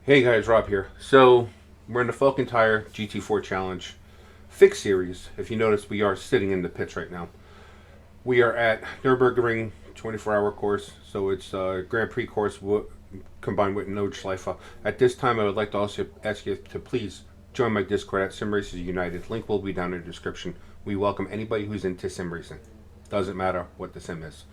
Hey guys, Rob here. So, we're in the Falcon Tire GT4 Challenge Fix Series. If you notice, we are sitting in the pits right now. We are at Nürburgring 24-hour course, so it's a Grand Prix course combined with Nordschleife. At this time, I would like to also ask you to please join my Discord at Sim Racers United. Link will be down in the description. We welcome anybody who's into sim racing. Doesn't matter what the sim is.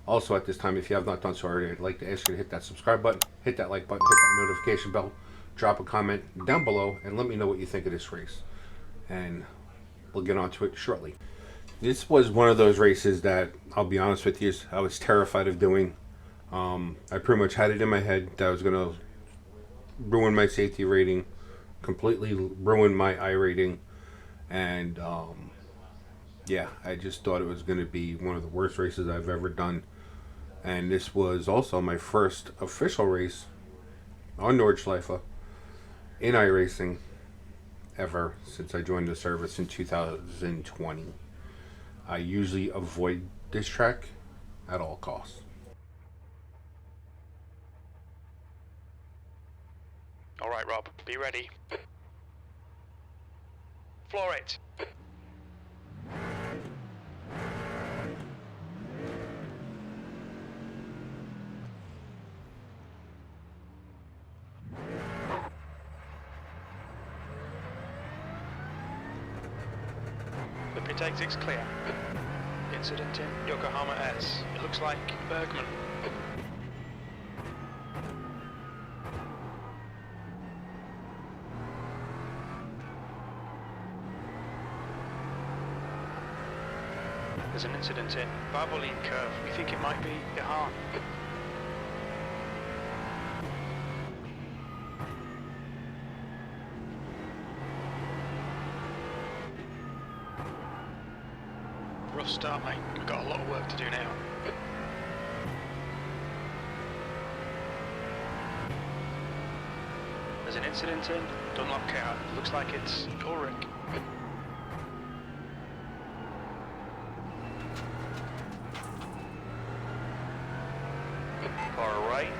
Also, at this time, if you have not done so already, I'd like to ask you to hit that subscribe button, hit that like button, hit that notification bell, drop a comment down below, and let me know what you think of this race. And we'll get on to it shortly. This was one of those races that, I'll be honest with you, I was terrified of doing. I pretty much had it in my head that I was going to ruin my safety rating, completely ruin my iRating, and yeah, I just thought it was going to be one of the worst races I've ever done. And this was also my first official race on Nordschleife in iRacing ever since I joined the service in 2020. I usually avoid this track at all costs. All right, Rob, be ready. Floor it. The pit exit's clear. Incident in Yokohama S. It looks like Bergman. There's an incident in Barboline Curve. We think it might be Jahan. Rough start, mate. We've got a lot of work to do now. There's an incident in Dunlop Car. Looks like it's Ulrich. Car right.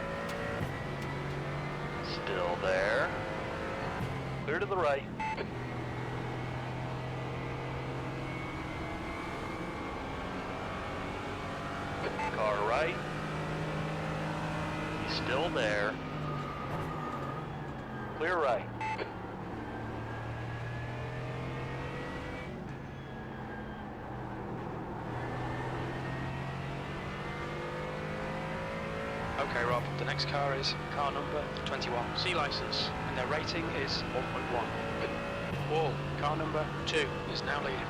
Still there. Clear to the right. Car right. He's still there. Clear right. Okay, Rob, the next car is car number 21, C license, and their rating is 1.1. Wall, car number 2, is now leading.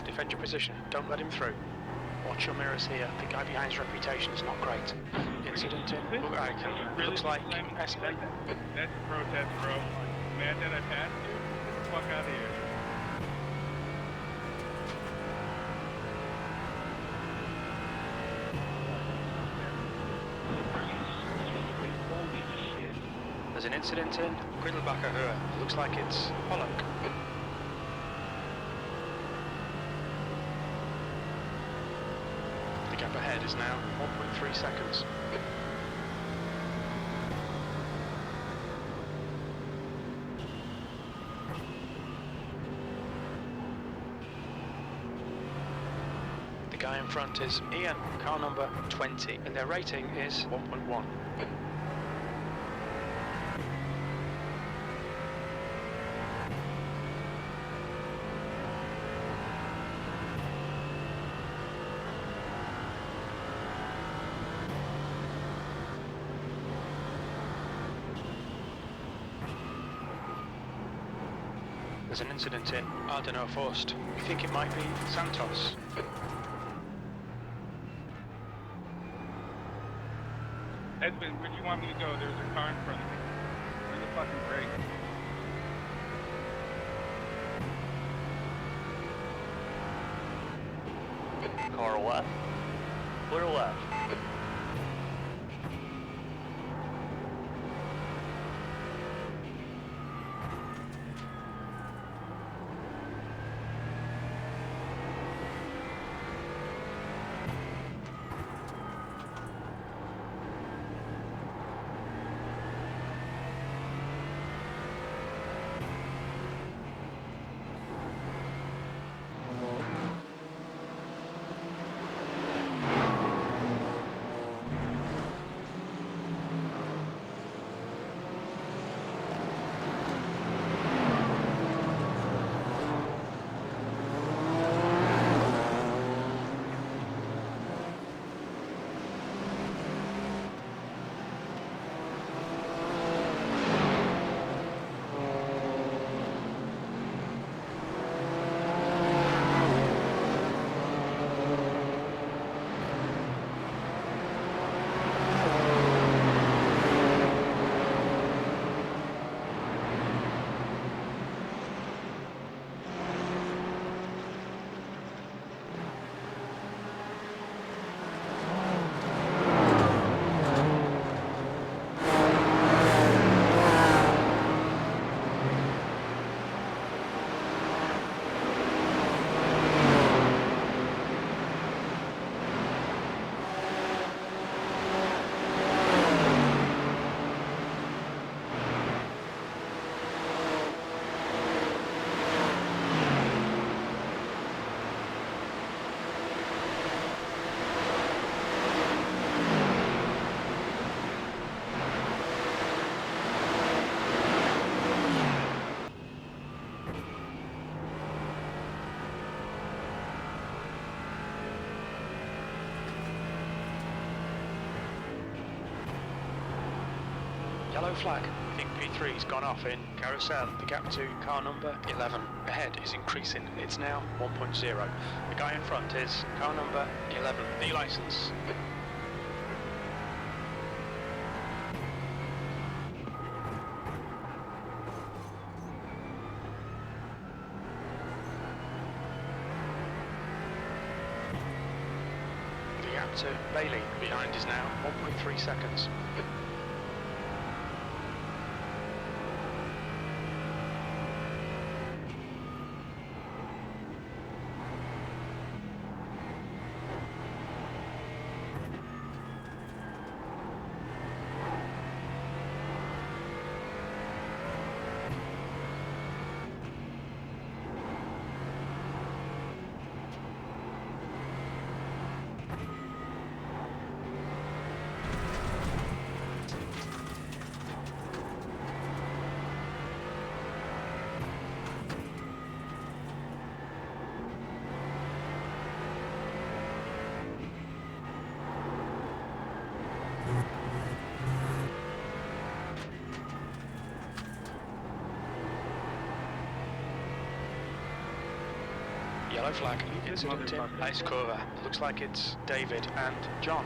Defend your position, don't let him through. Watch your mirrors here, the guy behind's reputation is not great. Incident in Nürburgring. Looks like SB. That's a protest, bro. Mad that I passed you? Get the fuck out of here. There's an incident in Quiddelbacher Höhe. Looks like it's Pollock. The gap ahead is now 1.3 seconds. The guy in front is Ian, car number 20, and their rating is 1.1. There's an incident in Ardeno Forst. We think it might be Santos. Edmund, where do you want me to go? There's a car in front of me. Where the fucking brake? Car left. Clear left. Yellow flag. I think P3's gone off in Carousel. The gap to car number 11 ahead is increasing. It's now 1.0. The guy in front is car number 11. The license. The gap to Bailey behind is now 1.3 seconds. Yellow flag. Incident in Ice Cover. Looks like it's David and John.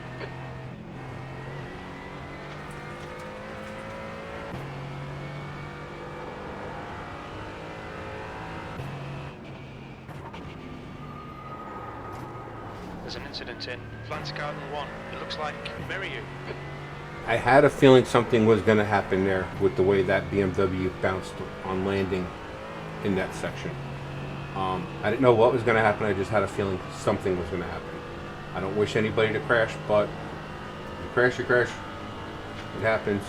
There's an incident in Flance Garden 1. It looks like Miriu. I had a feeling something was going to happen there with the way that BMW bounced on landing in that section. I didn't know what was going to happen. I just had a feeling something was going to happen. I don't wish anybody to crash, but you crash, you crash. It happens.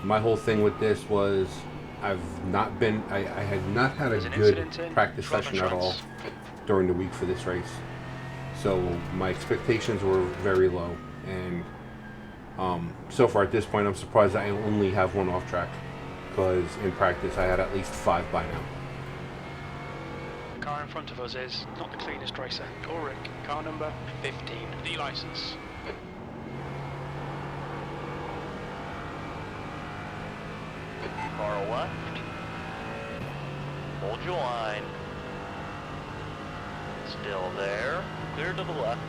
My whole thing with this was I had not had a good practice session at all during the week for this race. So my expectations were very low. And so far at this point, I'm surprised I only have one off track, because in practice I had at least 5 by now. The car in front of us is not the cleanest racer. Ulrich, car number 15, the license. Car left. Hold your line. Still there. Clear to the left.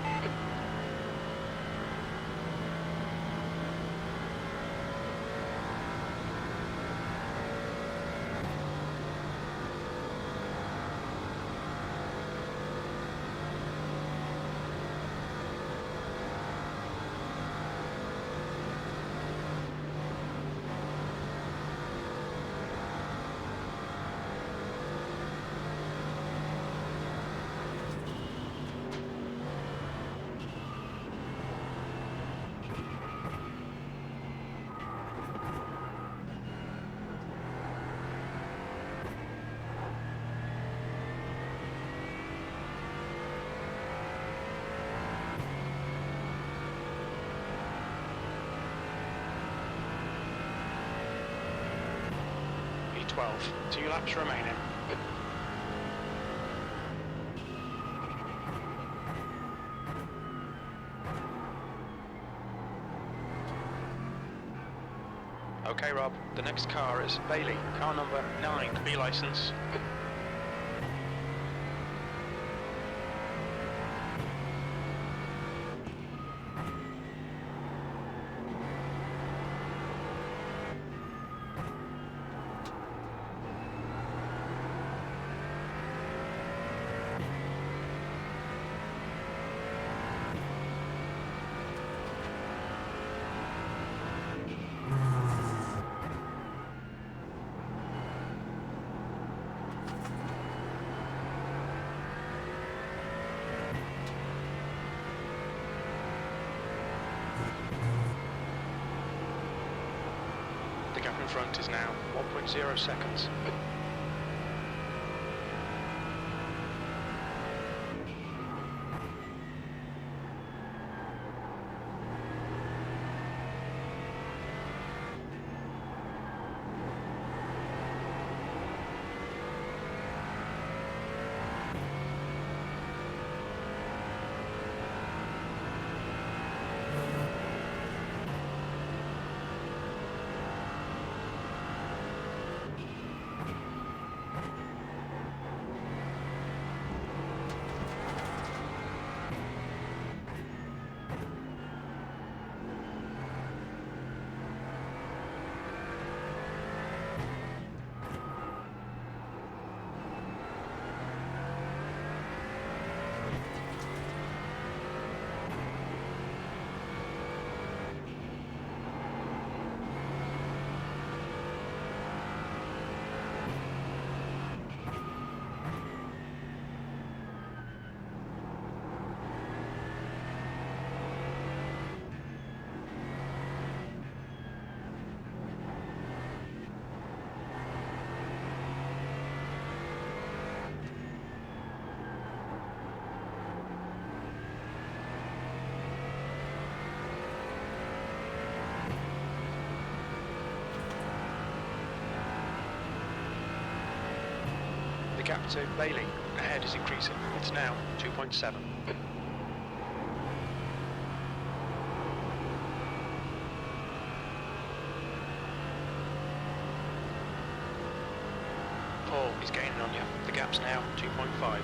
V12, 2 laps remaining. Okay, Rob, the next car is Bailey, car number 9, B license. The gap in front is now 1.0 seconds. The gap to Bailey ahead is increasing. It's now 2.7. Paul is gaining on you. The gap's now 2.5.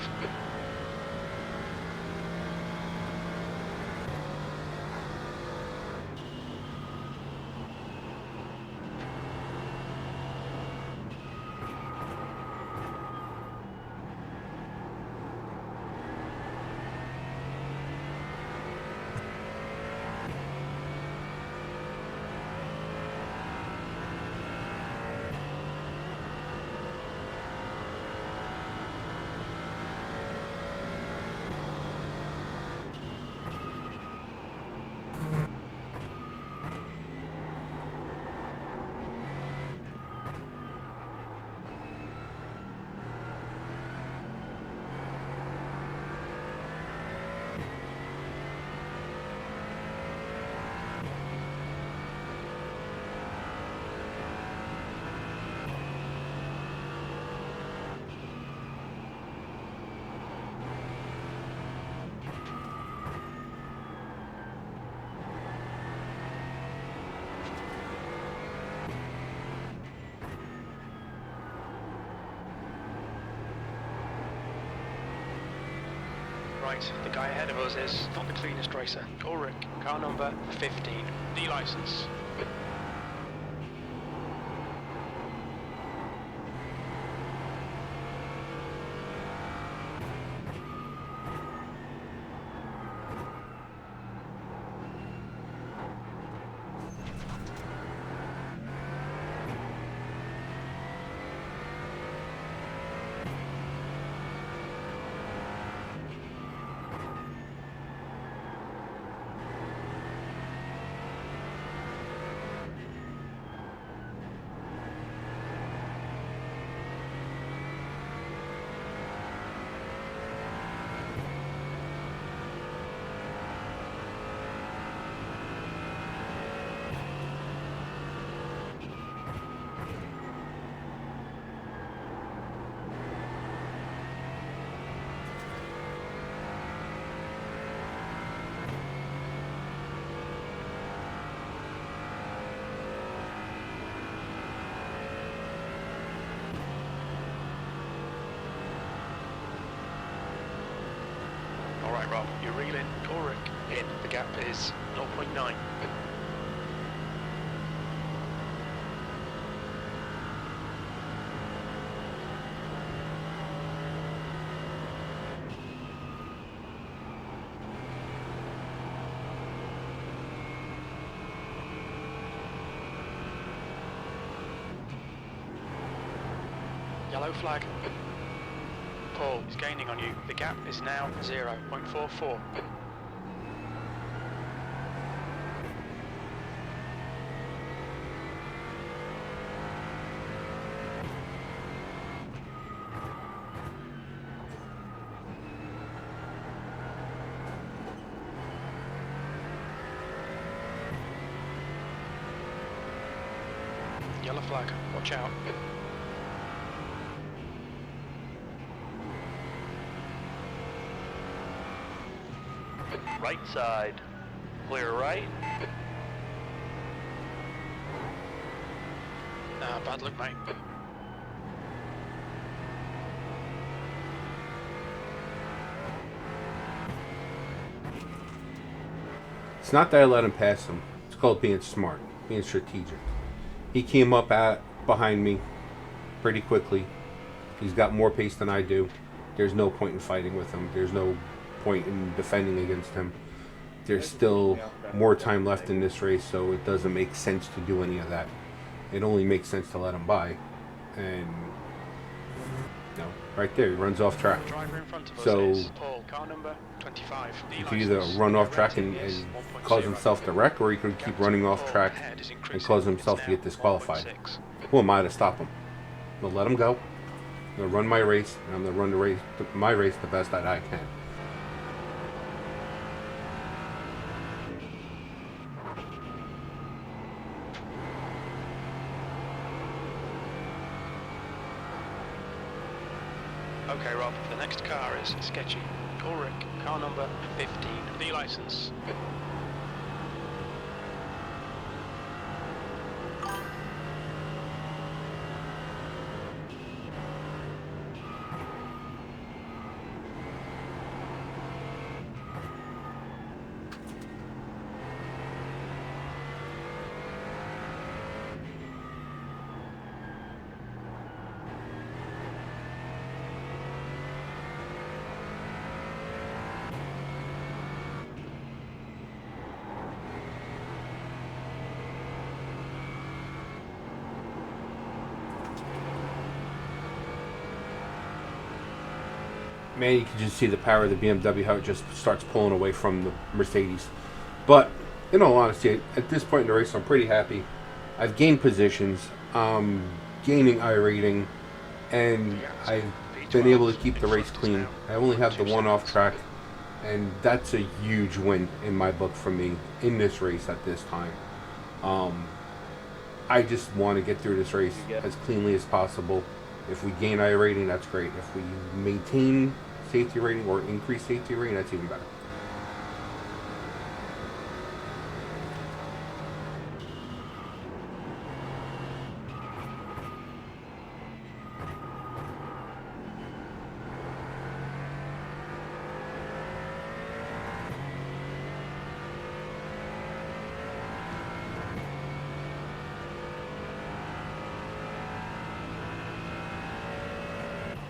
Right, the guy ahead of us is not the cleanest racer. Ulrich, car number 15, D license. Alright Rob, you're reeling. Ulrich in. The gap is 0.9. Yellow flag. Paul is gaining on you. The gap is now 0.44. Yellow flag, watch out. Right side. Clear right. Bad luck, mate. It's not that I let him pass him. It's called being smart, being strategic. He came up behind me pretty quickly. He's got more pace than I do. There's no point in fighting with him. There's no point in defending against him. There's still more time left in this race, so it doesn't make sense to do any of that. It only makes sense to let him by. And right there, he runs off track. Driver in front of us So is Paul, car number 25. he could either run off track and cause himself to wreck, or he could keep running off track and cause himself to get disqualified. Who am I to stop him? I'm going to let him go. I'm going to run my race, and I'm going to run my race the best that I can. Okay, Rob, the next car is sketchy. Ulrich, car number 15, D license. Man, you can just see the power of the BMW, how it just starts pulling away from the Mercedes. But, in all honesty, at this point in the race, I'm pretty happy. I've gained positions, gaining iRating, and I've been able to keep the race clean. I only have the one off track, and that's a huge win in my book for me in this race at this time. I just want to get through this race as cleanly as possible. If we gain iRating, that's great. If we maintain safety rating or increase safety rating, that's even better.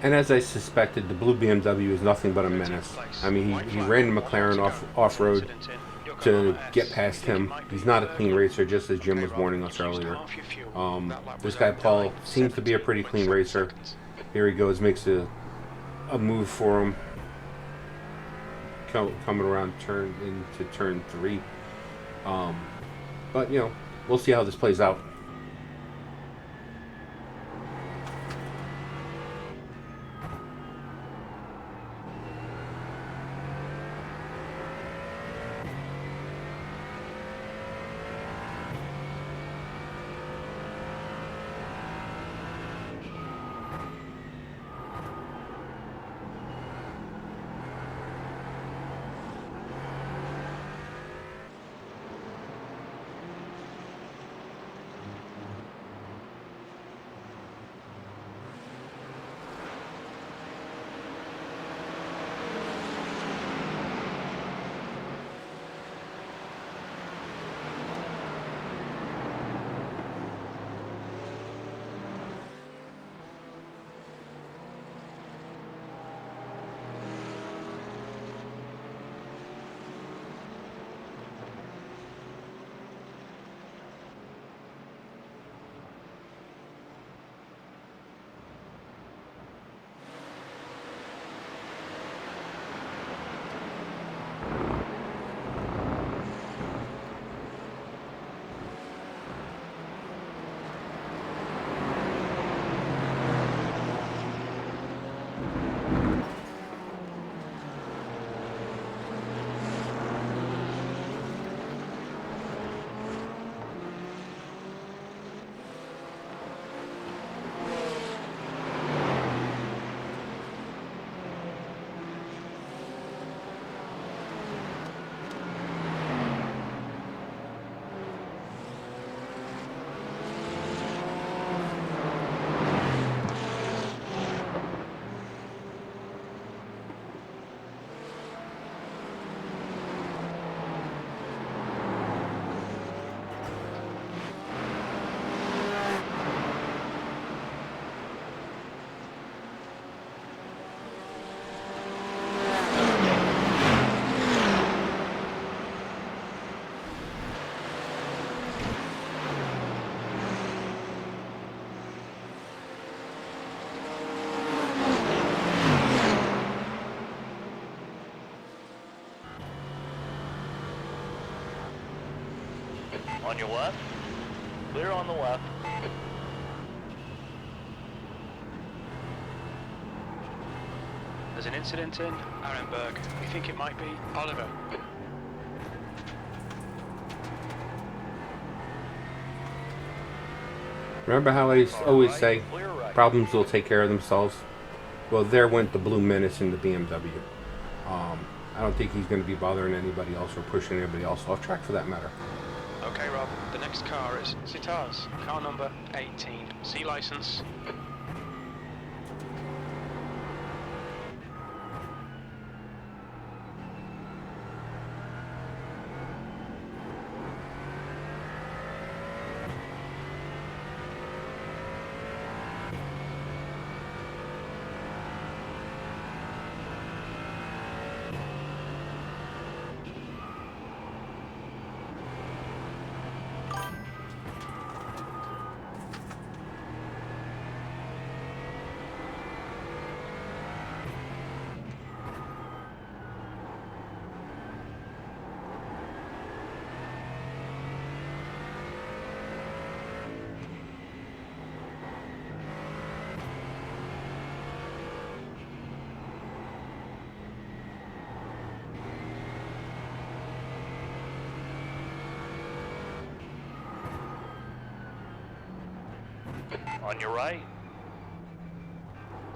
And as I suspected, the blue BMW is nothing but a menace. I mean, he ran the McLaren off-road to get past him. He's not a clean racer, just as Jim was warning us earlier. This guy Paul seems to be a pretty clean racer. Here he goes, makes a move for him, coming around into turn 3. But, you know, we'll see how this plays out. On your left. Clear on the left. There's an incident in Arenberg. We think it might be Oliver. Remember how I always say, problems will take care of themselves? Well, there went the blue menace in the BMW. I don't think he's going to be bothering anybody else or pushing anybody else off track for that matter. Okay, Rob, the next car is Citar's, car number 18. C license. On your right.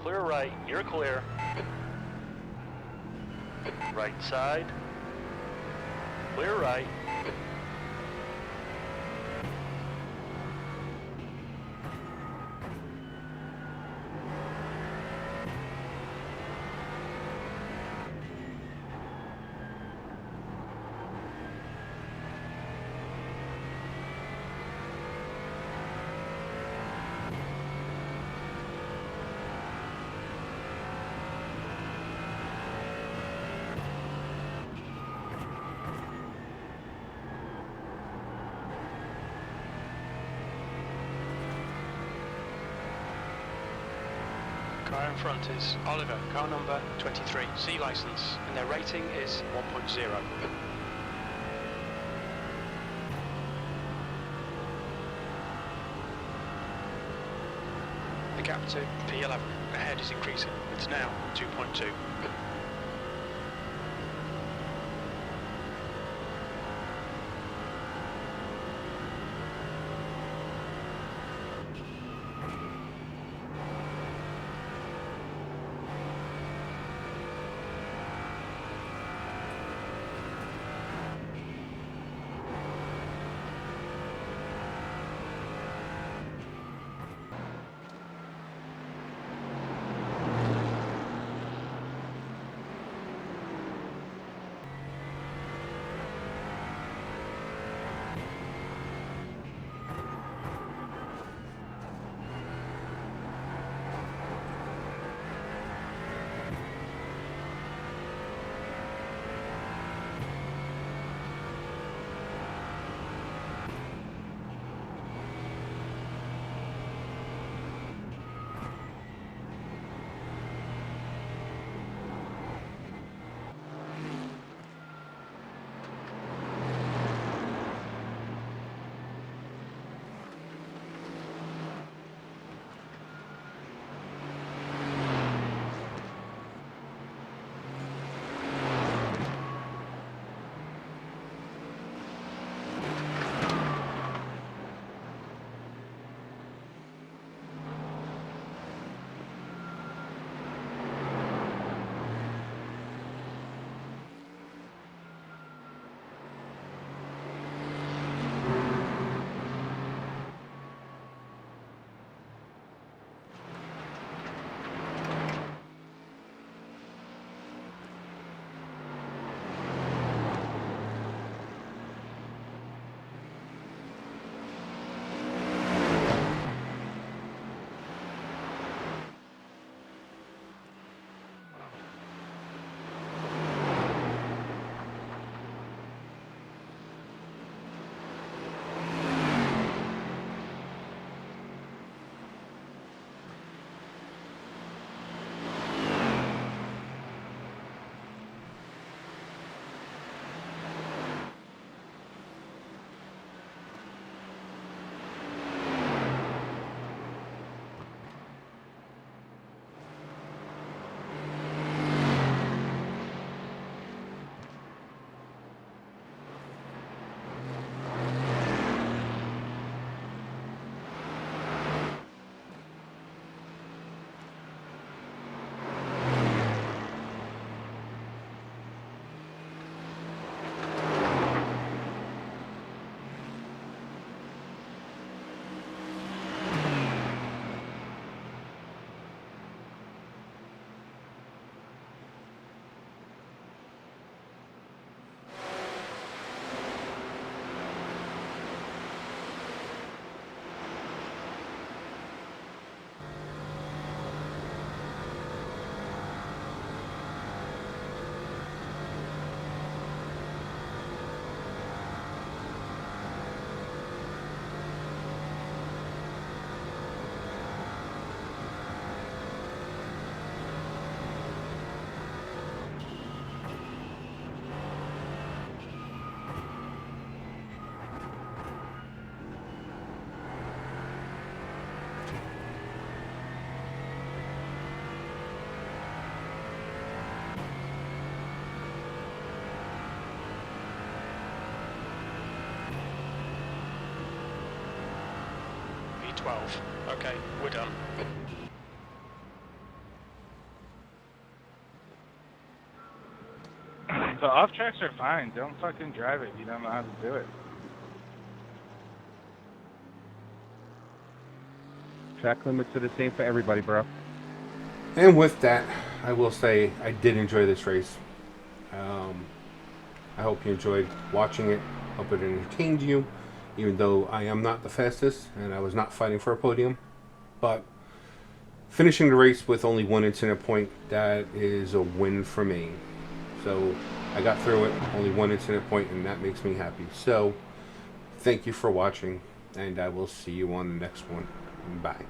Clear right, you're clear. Right side. Clear right. Car in front is Oliver, car number 23, C license, and their rating is 1.0. The gap to P11 ahead is increasing. It's now 2.2. V12. Okay, we're done. The off tracks are fine. Don't fucking drive it. You don't know how to do it. Track limits are the same for everybody, bro. And with that, I will say I did enjoy this race. I hope you enjoyed watching it. Hope it entertained you, even though I am not the fastest and I was not fighting for a podium. But finishing the race with only one incident point, that is a win for me. So I got through it, only one incident point, and that makes me happy. So thank you for watching, and I will see you on the next one. Bye.